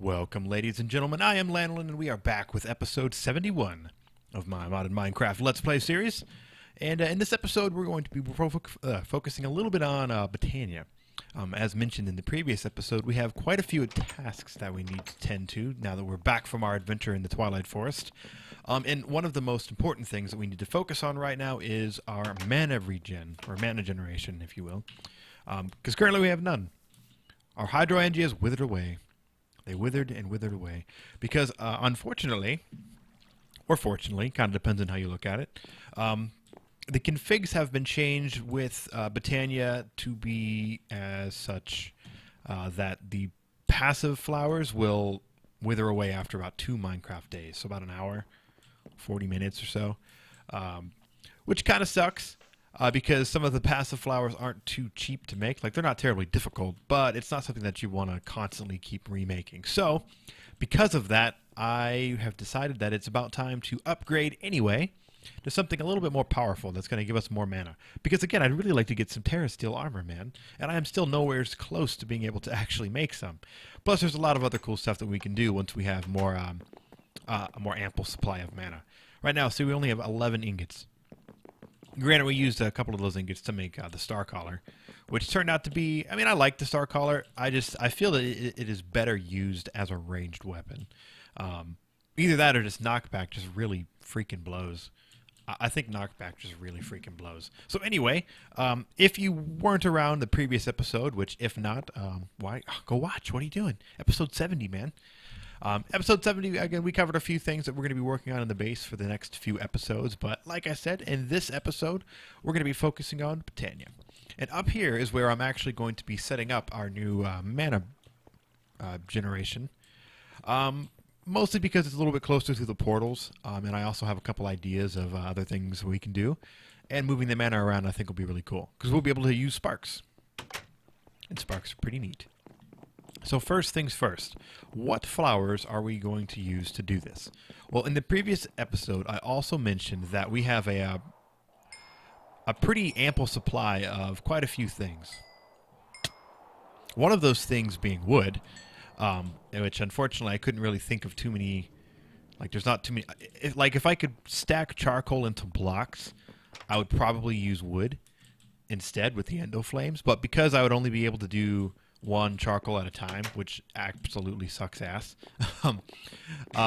Welcome, ladies and gentlemen. I am Lanolin, and we are back with episode 71 of my modded Minecraft Let's Play series. And in this episode, we're going to be focusing a little bit on Botania. As mentioned in the previous episode, we have quite a few tasks that we need to tend to now that we're back from our adventure in the Twilight Forest. And one of the most important things that we need to focus on right now is our mana regen, or mana generation, if you will. Because currently we have none. Our hydrangeas withered away. They withered and withered away because, unfortunately, or fortunately, kind of depends on how you look at it, the configs have been changed with Botania to be as such that the passive flowers will wither away after about 2 Minecraft days, so about an hour, 40 minutes or so, which kind of sucks. Because some of the passive flowers aren't too cheap to make. Like, they're not terribly difficult, but it's not something that you want to constantly keep remaking. So, because of that, I have decided that it's about time to upgrade anyway to something a little bit more powerful that's going to give us more mana. Because, again, I'd really like to get some Terra Steel armor, man. And I am still nowhere close to being able to actually make some. Plus, there's a lot of other cool stuff that we can do once we have more, a more ample supply of mana. Right now, see, we only have 11 ingots. Granted, we used a couple of those ingots to make the Star Collar, which turned out to be, I mean, I like the Star Collar. I feel that it is better used as a ranged weapon. Either that or just knockback just really freaking blows. I think knockback just really freaking blows. So anyway, if you weren't around the previous episode, which if not, why, go watch. What are you doing? Episode 70, man. Episode 70, again, we covered a few things that we're going to be working on in the base for the next few episodes, but like I said, in this episode, we're going to be focusing on Botania. And up here is where I'm actually going to be setting up our new mana generation, mostly because it's a little bit closer to the portals, and I also have a couple ideas of other things we can do, and moving the mana around I think will be really cool, because we'll be able to use sparks, and sparks are pretty neat. So first things first, what flowers are we going to use to do this? Well, in the previous episode, I also mentioned that we have a pretty ample supply of quite a few things. One of those things being wood, which unfortunately I couldn't really think of too many, like there's not too many, if I could stack charcoal into blocks, I would probably use wood instead with the endo flames, but because I would only be able to do 1 charcoal at a time, which absolutely sucks ass.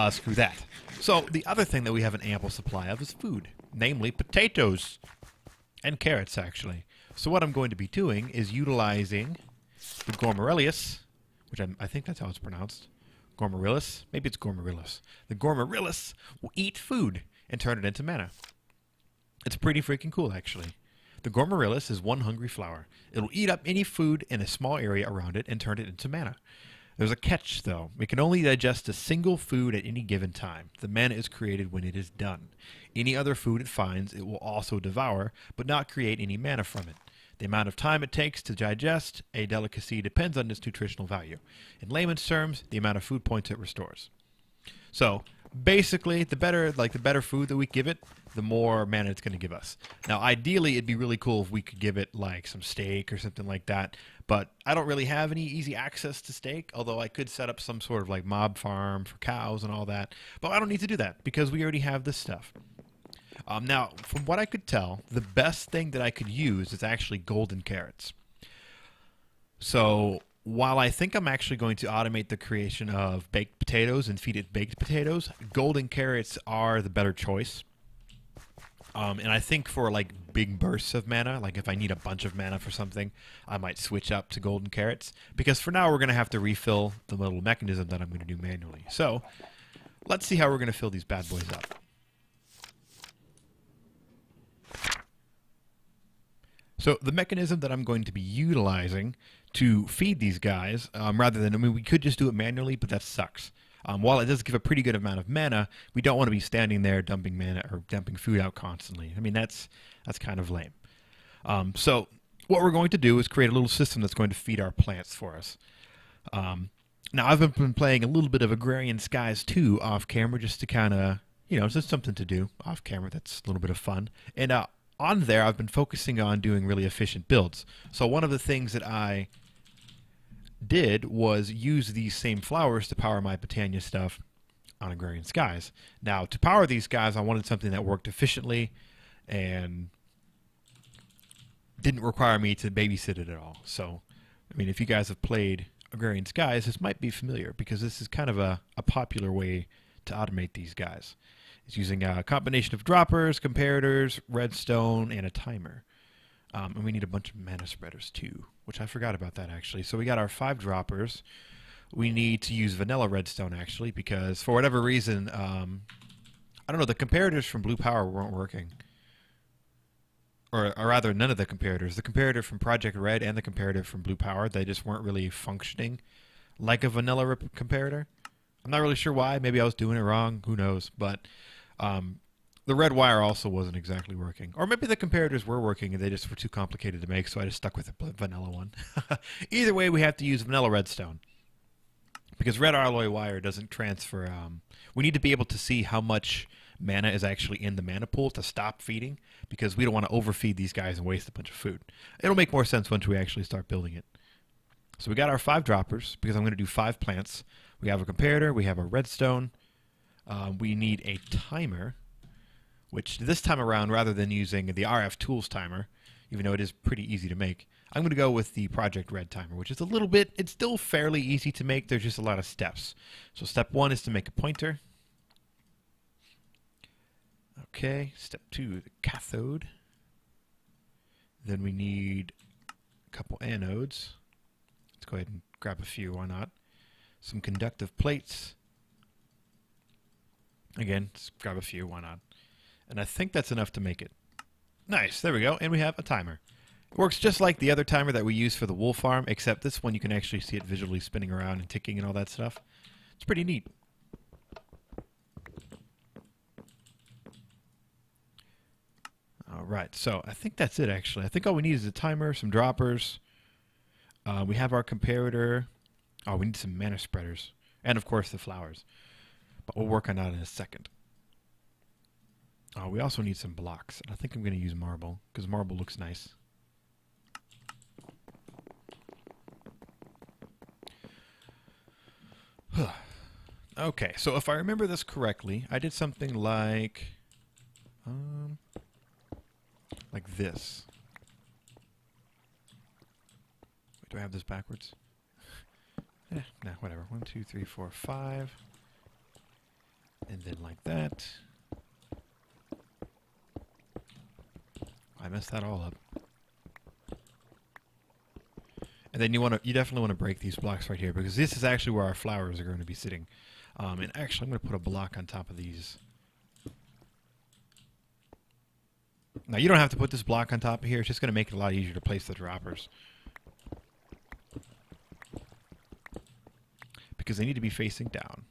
Screw that. So the other thing that we have an ample supply of is food, namely potatoes and carrots, actually. So what I'm going to be doing is utilizing the Gourmaryllis, which I think that's how it's pronounced. Gourmaryllis? Maybe it's Gourmaryllis. The Gourmaryllis will eat food and turn it into mana. It's pretty freaking cool, actually. The Gourmaryllis is one hungry flower. It'll eat up any food in a small area around it and turn it into mana. There's a catch, though. It can only digest a single food at any given time. The mana is created when it is done. Any other food it finds, it will also devour, but not create any mana from it. The amount of time it takes to digest a delicacy depends on its nutritional value. In layman's terms, the amount of food points it restores. So, basically, the better food that we give it, the more mana it's going to give us. Now, ideally, it'd be really cool if we could give it, like, some steak or something like that, but I don't really have any easy access to steak, although I could set up some sort of, like, mob farm for cows and all that, but I don't need to do that, because we already have this stuff. Now, from what I could tell, the best thing that I could use is actually golden carrots. So, while I think I'm actually going to automate the creation of baked potatoes and feed it baked potatoes, golden carrots are the better choice. And I think for like big bursts of mana, like if I need a bunch of mana for something, I might switch up to golden carrots. Because for now we're going to have to refill the little mechanism that I'm going to do manually. So let's see how we're going to fill these bad boys up. So the mechanism that I'm going to be utilizing to feed these guys, rather than, I mean, we could just do it manually, but that sucks. While it does give a pretty good amount of mana, we don't want to be standing there dumping mana or dumping food out constantly. I mean, that's kind of lame. So what we're going to do is create a little system that's going to feed our plants for us. Now, I've been playing a little bit of Agrarian Skies 2 off camera just to kind of, you know, just something to do off camera. That's a little bit of fun. And on there, I've been focusing on doing really efficient builds. So one of the things that I did was use these same flowers to power my Botania stuff on Agrarian Skies. Now, to power these guys, I wanted something that worked efficiently and didn't require me to babysit it at all. So, I mean, if you guys have played Agrarian Skies, this might be familiar because this is kind of a popular way to automate these guys. It's using a combination of droppers, comparators, redstone, and a timer. And we need a bunch of mana spreaders too, which I forgot about that actually. So we got our 5 droppers. We need to use vanilla redstone actually because for whatever reason, I don't know, the comparators from Blue Power weren't working. Or rather, none of the comparators. The comparator from Project Red and the comparator from Blue Power, they just weren't really functioning like a vanilla comparator. I'm not really sure why. Maybe I was doing it wrong. Who knows? But the red wire also wasn't exactly working. Or maybe the comparators were working and they just were too complicated to make, so I just stuck with the vanilla one. Either way, we have to use vanilla redstone. Because red alloy wire doesn't transfer. We need to be able to see how much mana is actually in the mana pool to stop feeding, because we don't want to overfeed these guys and waste a bunch of food. It'll make more sense once we actually start building it. So we got our 5 droppers, because I'm going to do 5 plants. We have a comparator, we have a redstone, we need a timer, which this time around, rather than using the RF Tools timer, even though it is pretty easy to make, I'm going to go with the Project Red timer, which is a little bit, it's still fairly easy to make, there's just a lot of steps. So step 1 is to make a pointer. Okay, step 2, the cathode. Then we need a couple anodes. Let's go ahead and grab a few, why not? Some conductive plates. Again, let's grab a few, why not? And I think that's enough to make it. Nice, there we go, and we have a timer. It works just like the other timer that we use for the wool farm, except this one you can actually see it visually spinning around and ticking and all that stuff. It's pretty neat. Alright, so I think that's it actually. I think all we need is a timer, some droppers. We have our comparator. Oh, we need some mana spreaders. And of course the flowers. But we'll work on that in a second. Oh, we also need some blocks. I think I'm going to use marble, because marble looks nice. Okay, so if I remember this correctly, I did something like this. Wait, do I have this backwards? Nah, whatever. 1, 2, 3, 4, 5. And then like that. I messed that all up. And then you definitely want to break these blocks right here, because this is actually where our flowers are going to be sitting. And actually, I'm going to put a block on top of these. Now, you don't have to put this block on top of here. It's just going to make it a lot easier to place the droppers. Because they need to be facing down.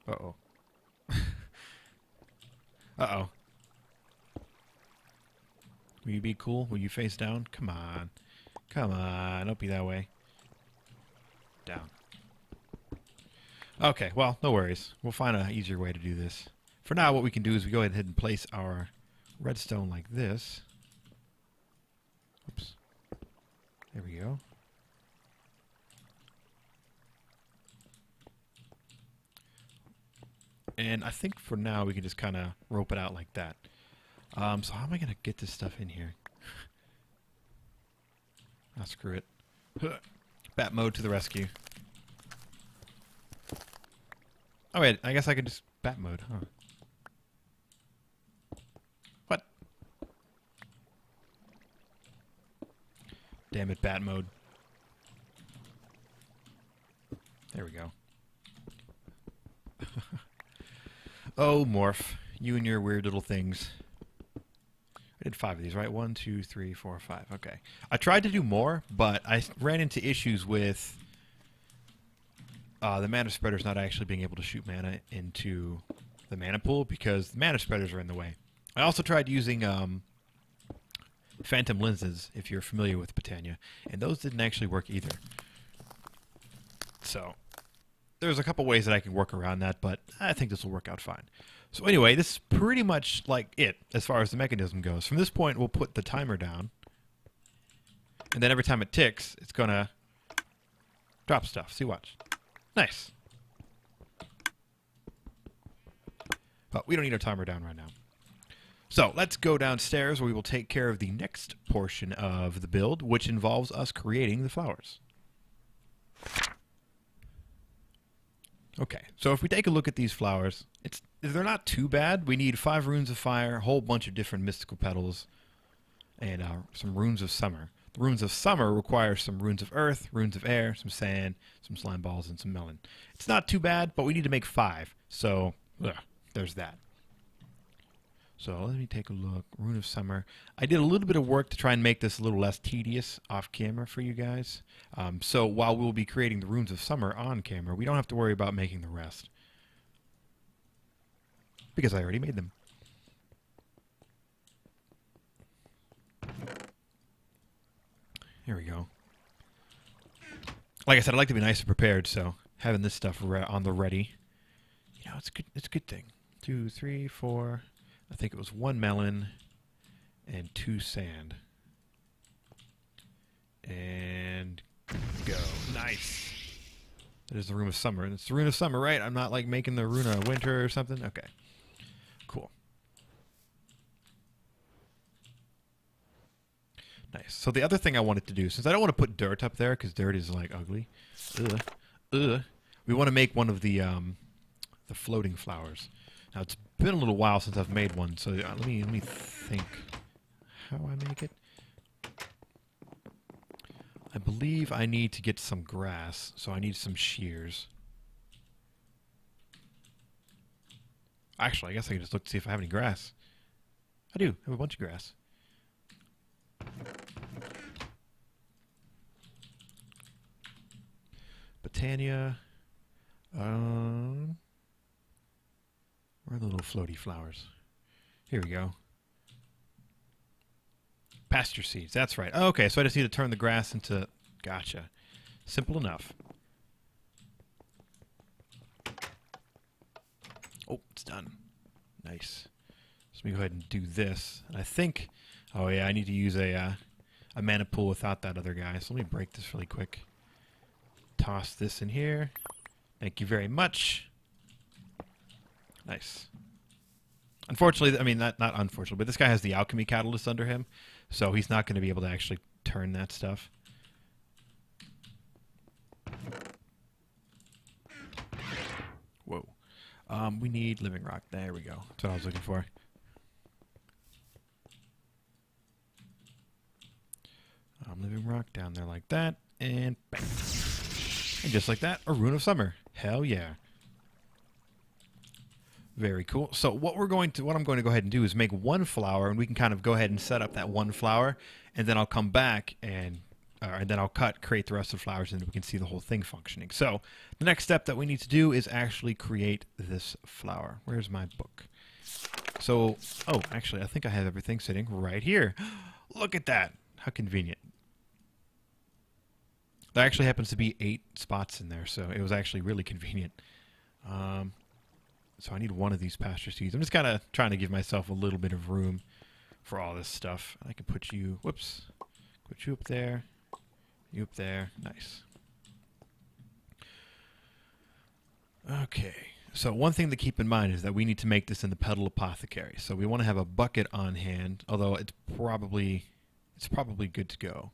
Uh-oh. Uh-oh. Will you be cool? Will you face down? Come on. Come on. Don't be that way. Down. Okay, well, no worries. We'll find an easier way to do this. For now, what we can do is we go ahead and place our redstone like this. Oops. There we go. And I think for now we can just kind of rope it out like that. So how am I going to get this stuff in here? Ah, screw it. Bat mode to the rescue. Oh wait, I guess I could just bat mode, huh? What? Damn it, bat mode. There we go. Oh, Morph. You and your weird little things. I did 5 of these, right? 1, 2, 3, 4, 5. Okay. I tried to do more, but I ran into issues with the mana spreaders not actually being able to shoot mana into the mana pool because the mana spreaders are in the way. I also tried using phantom lenses, if you're familiar with Botania, and those didn't actually work either. So there's a couple ways that I can work around that, but I think this will work out fine. So anyway, this is pretty much like it as far as the mechanism goes. From this point, we'll put the timer down. And then every time it ticks, it's going to drop stuff. See, watch. Nice. But we don't need our timer down right now. So let's go downstairs where we will take care of the next portion of the build, which involves us creating the flowers. Okay, so if we take a look at these flowers, they're not too bad. We need 5 runes of fire, a whole bunch of different mystical petals, and some runes of summer. The runes of summer require some runes of earth, runes of air, some sand, some slime balls, and some melon. It's not too bad, but we need to make 5, so there's that. So let me take a look. Rune of Summer. I did a little bit of work to try and make this a little less tedious off camera for you guys. So while we'll be creating the Runes of Summer on camera, we don't have to worry about making the rest, because I already made them. Here we go. Like I said, I like to be nice and prepared, so having this stuff on the ready, you know, it's good. It's a good thing. 2, 3, 4. I think it was 1 melon and 2 sand. And go. Nice. That is the Rune of Summer. And it's the Rune of Summer, right? I'm not like making the Rune of Winter or something? Okay. Cool. Nice. So the other thing I wanted to do, since I don't want to put dirt up there because dirt is like ugly. We want to make one of the floating flowers. Now it's been a little while since I've made one, so let me think how I make it. I believe I need to get some grass, so I need some shears. Actually, I guess I can just look to see if I have any grass. I do. I have a bunch of grass. Botania. Where are the little floaty flowers? Here we go. Pasture seeds. That's right. Oh, okay, so I just need to turn the grass into... Gotcha. Simple enough. Oh, it's done. Nice. So let me go ahead and do this. And I think... Oh, yeah, I need to use a mana pool without that other guy. So let me break this really quick. Toss this in here. Thank you very much. Nice. Unfortunately, I mean, not unfortunately, but this guy has the alchemy catalyst under him, so he's not going to be able to actually turn that stuff. Whoa. We need living rock. There we go. That's what I was looking for. Living rock down there like that, and bang. And just like that, a Rune of Summer. Hell yeah. Very cool. So what I'm going to go ahead and do is make 1 flower, and we can kind of go ahead and set up that 1 flower, and then I'll come back and then I'll create the rest of the flowers, and we can see the whole thing functioning. So the next step that we need to do is actually create this flower. Where's my book? So, oh, actually, I think I have everything sitting right here. Look at that. How convenient. There actually happens to be 8 spots in there, so it was actually really convenient. So I need 1 of these pasture seeds. I'm just kind of trying to give myself a little bit of room for all this stuff. I can put you, whoops, put you up there, you up there. Nice. Okay. So one thing to keep in mind is that we need to make this in the Petal Apothecary. So we want to have a bucket on hand, although it's probably good to go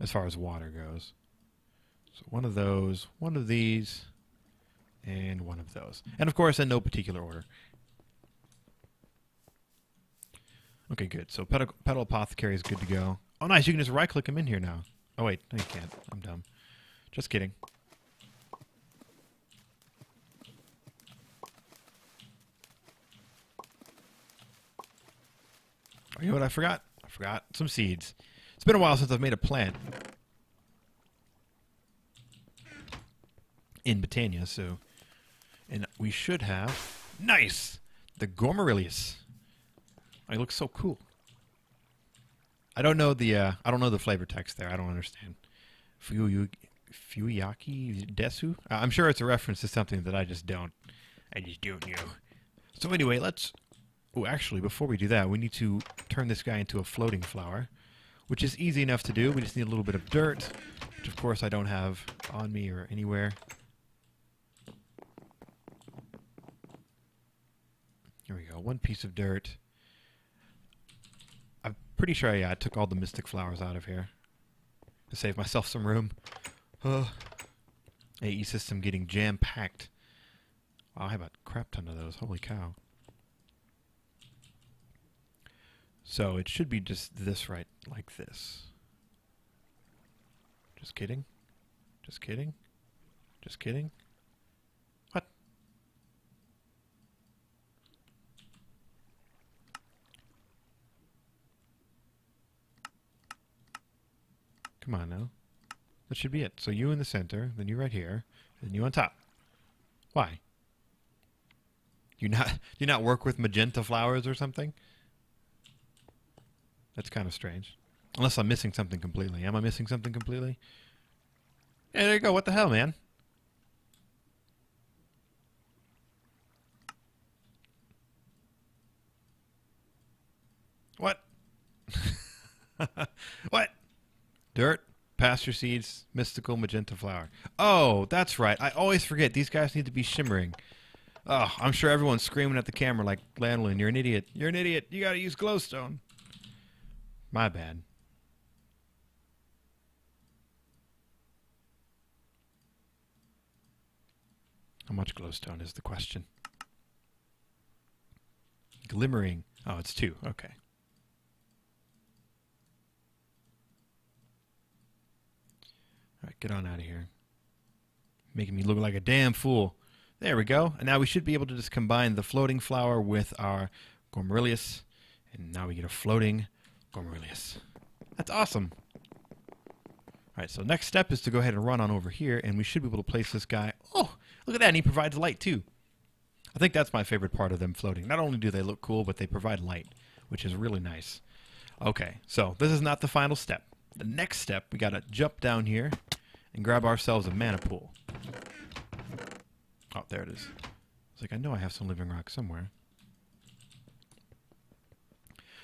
as far as water goes. So 1 of those, 1 of these, and 1 of those. And of course, in no particular order. Okay, good. So Petal Apothecary is good to go. Oh, nice. You can just right-click him in here now. Oh, wait. No, you can't. I'm dumb. Just kidding. Oh, you know what I forgot? I forgot some seeds. It's been a while since I've made a plant in Botania, so... And we should have... Nice! The Gourmaryllis. It looks so cool. I don't know the flavor text there. I don't understand. Fuyaki Desu? I'm sure it's a reference to something that I just don't know. So anyway, let's Oh, actually, before we do that, we need to turn this guy into a floating flower, which is easy enough to do. We just need a little bit of dirt, which of course I don't have on me or anywhere. Here we go. One piece of dirt. I'm pretty sure, yeah, I took all the mystic flowers out of here to save myself some room. AE system getting jam-packed. Wow, I have a crap ton of those. Holy cow. So it should be just this right, like this. Just kidding. Just kidding. Just kidding. What? Come on now. That should be it. So you in the center, then you right here, and then you on top. Why? Do you not work with magenta flowers or something? That's kind of strange. Unless I'm missing something completely. Am I missing something completely? Yeah, there you go. What the hell, man? What? What? Dirt, pasture seeds, mystical magenta flower. Oh, that's right. I always forget. These guys need to be shimmering. Oh, I'm sure everyone's screaming at the camera like, Lanolin, you're an idiot. You're an idiot. You gotta use glowstone. My bad. How much glowstone is the question? Glimmering. Oh, it's 2. Okay. Alright, get on out of here. Making me look like a damn fool. There we go. And now we should be able to just combine the floating flower with our Gourmaryllis. And now we get a floating Gourmaryllis. That's awesome. Alright, so next step is to go ahead and run on over here, and we should be able to place this guy. Oh, look at that, and he provides light too. I think that's my favorite part of them floating. Not only do they look cool, but they provide light, which is really nice. Okay, so this is not the final step. The next step, we gotta jump down here and grab ourselves a mana pool. Oh, there it is. It's like, I know I have some living rock somewhere.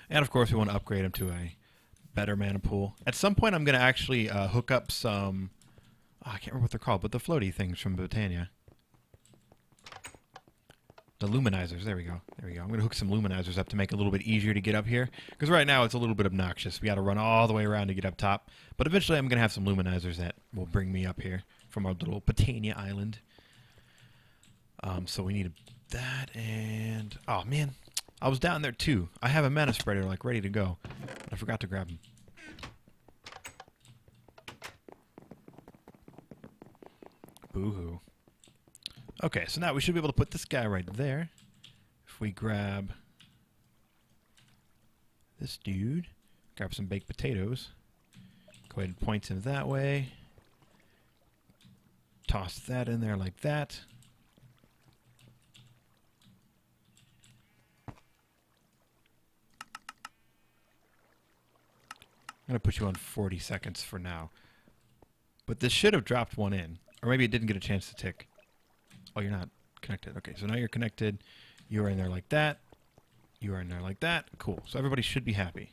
And of course, we want to upgrade him to a better mana pool. At some point, I'm going to actually hook up some... Oh, I can't remember what they're called, but the floaty things from Botania. The luminizers. There we go. There we go. I'm going to hook some luminizers up to make it a little bit easier to get up here. Because right now, it's a little bit obnoxious. We got to run all the way around to get up top. But eventually, I'm going to have some luminizers that will bring me up here from our little Botania island. So we need that and... Oh, man. I was down there too. I have a mana spreader like ready to go. I forgot to grab him. Boo-hoo. Okay, so now we should be able to put this guy right there. If we grab this dude, grab some baked potatoes, go ahead and point him that way. Toss that in there like that. I'm going to put you on 40 seconds for now. But this should have dropped one in. Or maybe it didn't get a chance to tick. Oh, you're not connected. Okay, so now you're connected. You are in there like that. You are in there like that. Cool. So everybody should be happy.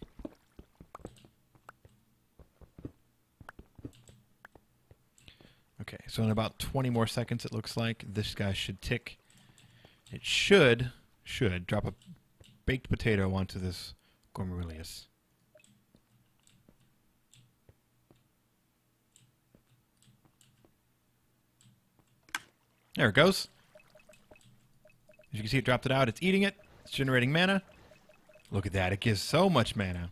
Okay, so in about 20 more seconds, it looks like, this guy should tick. It should drop a baked potato onto this Gourmaryllis. There it goes. As you can see, it dropped it out. It's eating it. It's generating mana. Look at that. It gives so much mana.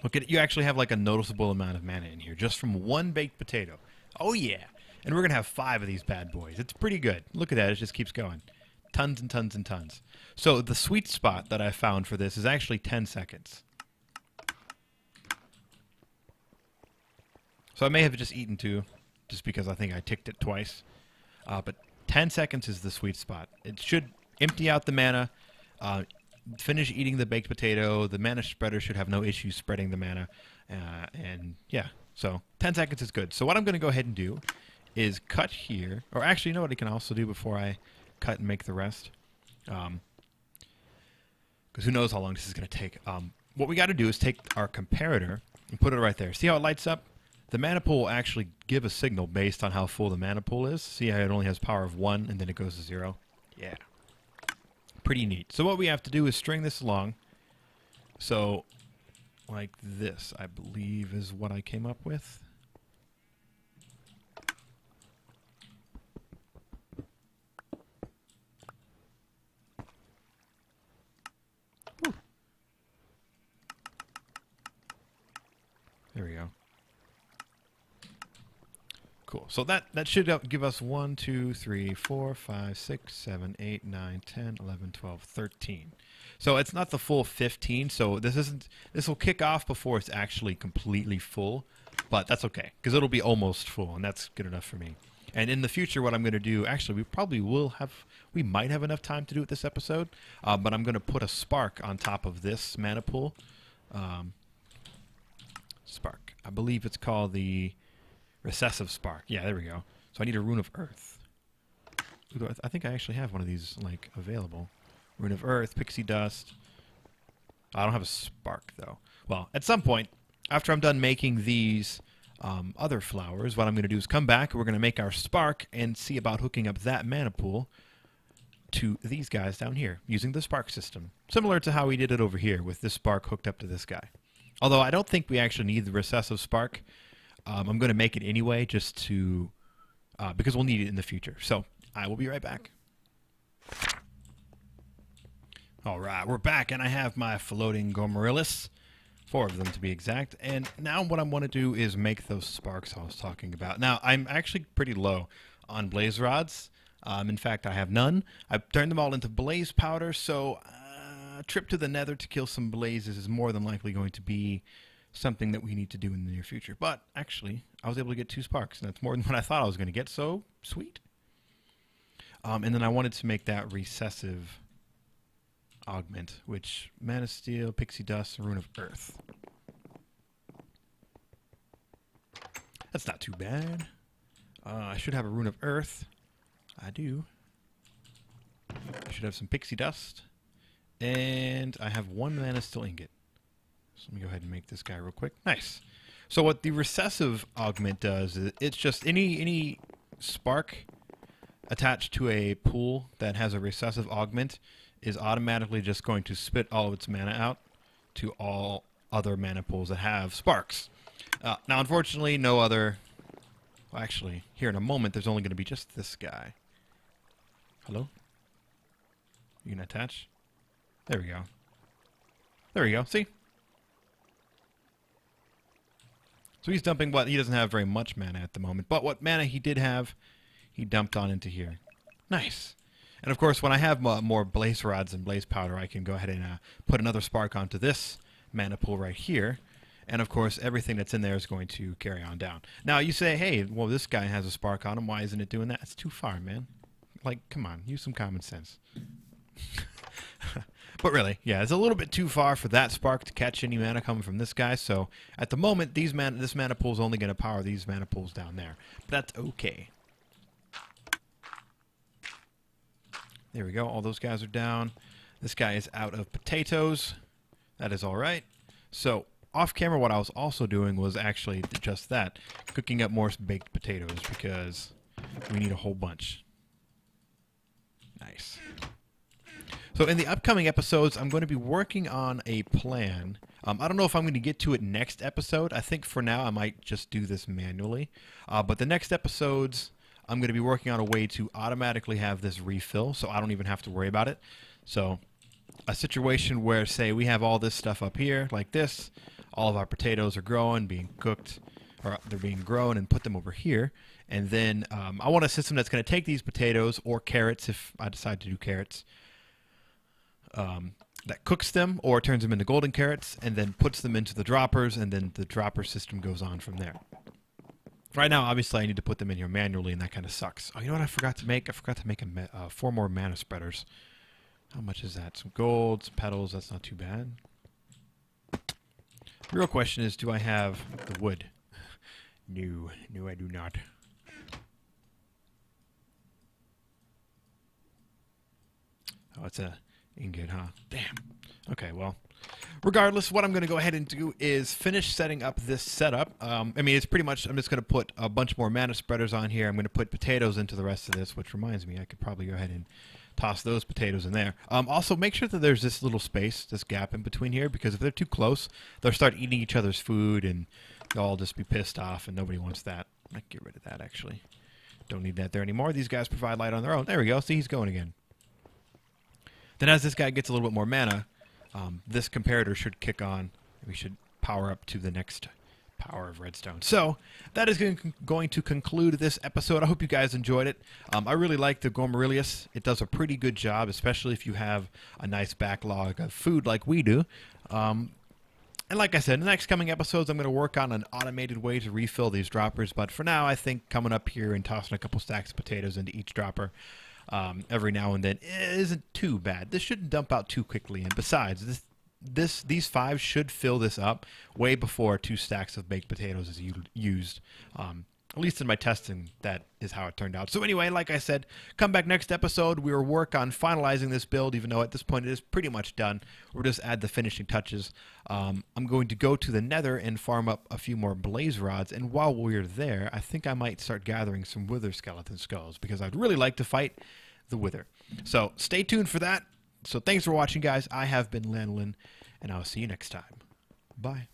Look at it. You actually have like a noticeable amount of mana in here just from one baked potato. Oh, yeah. And we're going to have 5 of these bad boys. It's pretty good. Look at that. It just keeps going. Tons and tons and tons. So the sweet spot that I found for this is actually 10 seconds. So I may have just eaten 2 just because I think I ticked it twice. But 10 seconds is the sweet spot. It should empty out the mana, finish eating the baked potato. The mana spreader should have no issues spreading the mana. And yeah, so 10 seconds is good. So what I'm going to go ahead and do is cut here. Or actually, you know what I can also do before I cut and make the rest? because who knows how long this is going to take. What we got to do is take our comparator and put it right there. See how it lights up? The mana pool will actually give a signal based on how full the mana pool is. See how it only has power of 1 and then it goes to 0? Yeah. Pretty neat. So what we have to do is string this along. So, like this, I believe, is what I came up with. Whew. There we go. Cool. So that should give us 1, 2, 3, 4, 5, 6, 7, 8, 9, 10, 11, 12, 13. So it's not the full 15. So this will kick off before it's actually completely full, but that's okay because it'll be almost full, and that's good enough for me. And in the future, what I'm going to do, actually, we might have enough time to do it this episode, but I'm going to put a spark on top of this mana pool. Spark. I believe it's called the Recessive Spark. Yeah, there we go. So I need a Rune of Earth. I think I actually have one of these, like, available. Rune of Earth, Pixie Dust. I don't have a Spark, though. Well, at some point, after I'm done making these other flowers, what I'm going to do is come back, we're going to make our Spark, and see about hooking up that mana pool to these guys down here, using the Spark system. Similar to how we did it over here, with this Spark hooked up to this guy. Although I don't think we actually need the Recessive Spark. I'm going to make it anyway, just to, because we'll need it in the future. So, I will be right back. Alright, we're back, and I have my floating Gourmaryllis. 4 of them to be exact. And now what I want to do is make those sparks I was talking about. Now, I'm actually pretty low on blaze rods. In fact, I have none. I've turned them all into blaze powder, so a trip to the nether to kill some blazes is more than likely going to be something that we need to do in the near future. But actually, I was able to get 2 sparks, and that's more than what I thought I was going to get, so sweet. And then I wanted to make that recessive augment, which Mana Steel, Pixie Dust, Rune of Earth. That's not too bad. I should have a Rune of Earth. I do. I should have some Pixie Dust. And I have 1 Mana Steel ingot. So let me go ahead and make this guy real quick. Nice. So what the recessive augment does is it's just any spark attached to a pool that has a recessive augment is automatically just going to spit all of its mana out to all other mana pools that have sparks. Now, unfortunately, no other... Well, actually, here in a moment, there's only going to be just this guy. Hello? You can attach? There we go. There we go. See? So he's dumping what? He doesn't have very much mana at the moment, but what mana he did have, he dumped on into here. Nice. And of course, when I have more blaze rods and blaze powder, I can go ahead and put another spark onto this mana pool right here. And of course, everything that's in there is going to carry on down. Now, you say, hey, well, this guy has a spark on him. Why isn't it doing that? It's too far, man. Like, come on, use some common sense. But really, yeah, it's a little bit too far for that spark to catch any mana coming from this guy. So at the moment, this mana pool is only going to power these mana pools down there. But that's okay. There we go. All those guys are down. This guy is out of potatoes. That is all right. So off camera, what I was also doing was actually just that, cooking up more baked potatoes because we need a whole bunch. Nice. So in the upcoming episodes, I'm going to be working on a plan. I don't know if I'm going to get to it next episode. I think for now I might just do this manually. But the next episodes, I'm going to be working on a way to automatically have this refill, so I don't even have to worry about it. So a situation where, say, we have all this stuff up here, like this. All of our potatoes are growing, being cooked, or they're being grown, and put them over here. And then I want a system that's going to take these potatoes, or carrots if I decide to do carrots, that cooks them or turns them into golden carrots and then puts them into the droppers, and then the dropper system goes on from there. Right now, obviously, I need to put them in here manually, and that kind of sucks. Oh, you know what I forgot to make? I forgot to make 4 more mana spreaders. How much is that? Some gold, some petals. That's not too bad. The real question is, do I have the wood? No, I do not. Oh, it's a Ingot, huh? Damn. Okay, well, regardless, what I'm going to go ahead and do is finish setting up this setup. I mean, it's pretty much, I'm just going to put a bunch more mana spreaders on here. I'm going to put potatoes into the rest of this, which reminds me, I could probably go ahead and toss those potatoes in there. Also, make sure that there's this little space, this gap in between here, because if they're too close, they'll start eating each other's food, and they'll all just be pissed off, and nobody wants that. I might get rid of that, actually. Don't need that there anymore. These guys provide light on their own. There we go. See, he's going again. Then as this guy gets a little bit more mana, this comparator should kick on. We should power up to the next power of redstone. So that is going to conclude this episode. I hope you guys enjoyed it. I really like the Gourmaryllis. It does a pretty good job, especially if you have a nice backlog of food like we do. And like I said, in the next coming episodes, I'm going to work on an automated way to refill these droppers. But for now, I think coming up here and tossing a couple stacks of potatoes into each dropper every now and then isn't too bad. This shouldn't dump out too quickly. And besides, these 5 should fill this up way before 2 stacks of baked potatoes is used. At least in my testing, that is how it turned out. So anyway, like I said, come back next episode. We will work on finalizing this build, even though at this point it is pretty much done. We'll just add the finishing touches. I'm going to go to the nether and farm up a few more blaze rods. And while we're there, I think I might start gathering some wither skeleton skulls, because I'd really like to fight the wither. So stay tuned for that. So thanks for watching, guys. I have been Lanolin, and I'll see you next time. Bye.